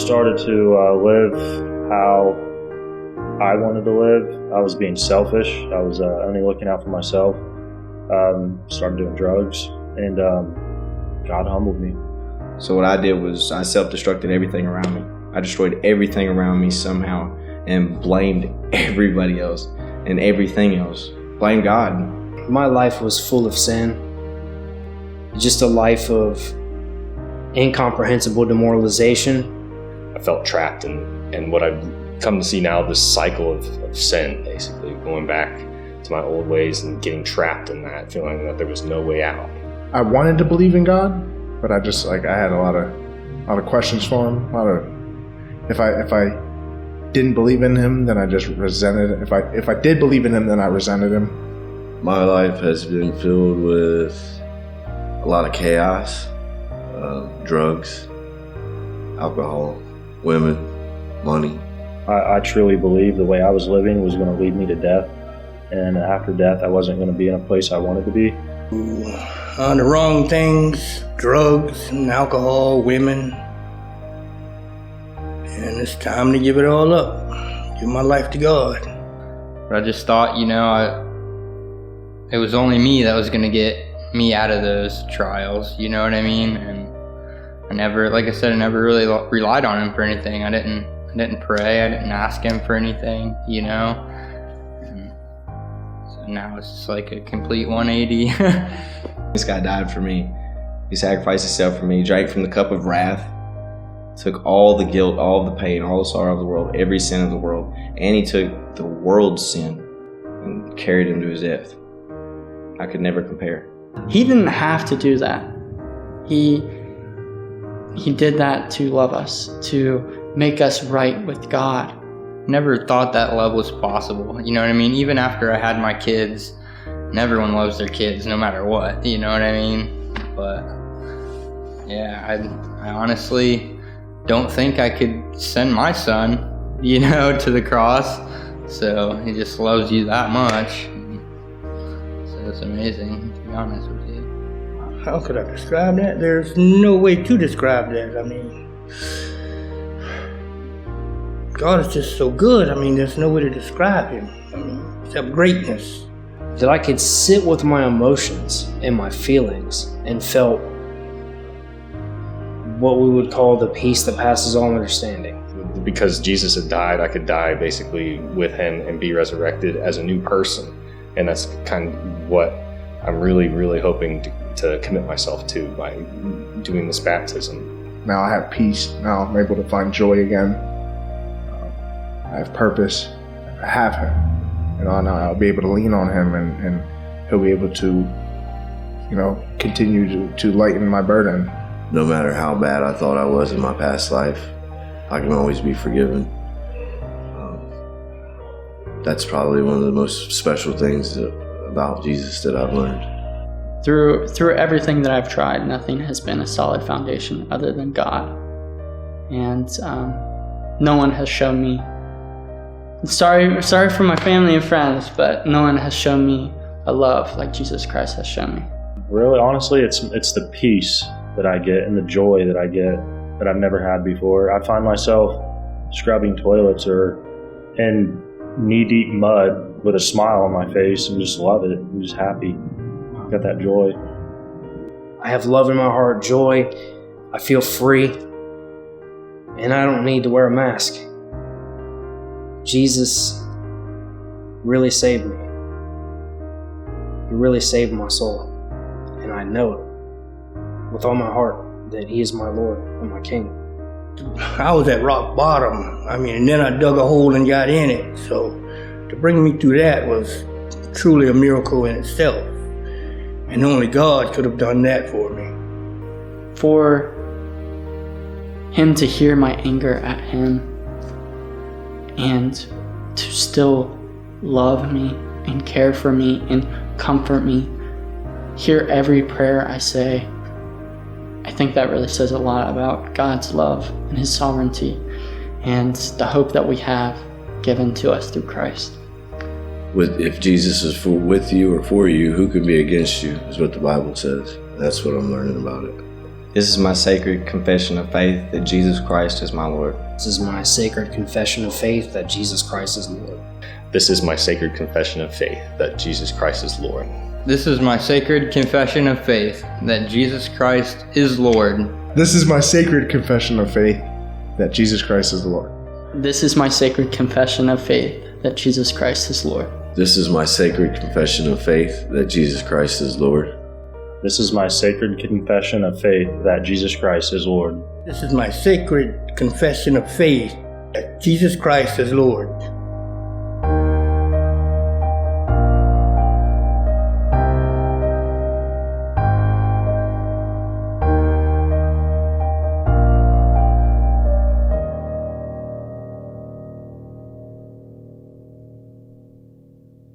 started to live how I wanted to live. I was being selfish. I was only looking out for myself. Started doing drugs, and God humbled me. So what I did was I self-destructed everything around me. I destroyed everything around me somehow and blamed everybody else and everything else. Blamed God. My life was full of sin. Just a life of incomprehensible demoralization. I felt trapped in what I've come to see now, this cycle of sin, basically, going back to my old ways and getting trapped in that, feeling that there was no way out. I wanted to believe in God, but I just I had a lot of questions for him. If I didn't believe in him, then I just resented it. If I did believe in him, then I resented him. My life has been filled with a lot of chaos, drugs, alcohol, women, money. I truly believed the way I was living was going to lead me to death, and after death I wasn't going to be in a place I wanted to be. On the wrong things, drugs and alcohol, women, and it's time to give it all up, give my life to God. But I just thought, it was only me that was going to get me out of those trials, you know what I mean? And I never, like I said, I never really relied on him for anything. I didn't pray, I didn't ask him for anything, And so now it's just like a complete 180. This guy died for me. He sacrificed himself for me, drank from the cup of wrath, took all the guilt, all the pain, all the sorrow of the world, every sin of the world, and he took the world's sin and carried him to his death. I could never compare. He didn't have to do that. He did that to love us, to make us right with God. Never thought that love was possible, you know what I mean? Even after I had my kids, and everyone loves their kids no matter what, you know what I mean? But yeah, I honestly don't think I could send my son, to the cross. So he just loves you that much. So it's amazing, to be honest with you. How could I describe that? There's no way to describe that. God is just so good. There's no way to describe him. Except greatness. That I could sit with my emotions and my feelings and felt what we would call the peace that passes all understanding. Because Jesus had died, I could die basically with him and be resurrected as a new person. And that's kind of what I'm really, really hoping to commit myself to by doing this baptism. Now I have peace. Now I'm able to find joy again. I have purpose. I have him. Now I'll be able to lean on him, and he'll be able to, continue to lighten my burden. No matter how bad I thought I was in my past life, I can always be forgiven. That's probably one of the most special things about Jesus that I've learned. Through everything that I've tried, nothing has been a solid foundation other than God. And no one has shown me, sorry for my family and friends, but no one has shown me a love like Jesus Christ has shown me. Really, honestly, it's the peace that I get and the joy that I get that I've never had before. I find myself scrubbing toilets or in knee-deep mud with a smile on my face and just love it. I'm just happy. I've got that joy. I have love in my heart, joy. I feel free. And I don't need to wear a mask. Jesus really saved me. He really saved my soul. And I know it with all my heart that he is my Lord and my King. I was at rock bottom. And then I dug a hole and got in it. So to bring me through that was truly a miracle in itself. And only God could have done that for me. For him to hear my anger at him and to still love me and care for me and comfort me, hear every prayer I say, I think that really says a lot about God's love and his sovereignty and the hope that we have given to us through Christ. If Jesus is with you or for you, who can be against you, is what the Bible says. That's what I'm learning about it. This is my sacred confession of faith that Jesus Christ is my Lord. This is my sacred confession of faith that Jesus Christ is Lord. This is my sacred confession of faith that Jesus Christ is Lord. This is my sacred confession of faith that Jesus Christ is Lord. This is my sacred confession of faith that Jesus Christ is the Lord. This is my sacred confession of faith that Jesus Christ is Lord. This is my sacred confession of faith that Jesus Christ is Lord. This is my sacred confession of faith that Jesus Christ is Lord. This is my sacred confession of faith that Jesus Christ is Lord.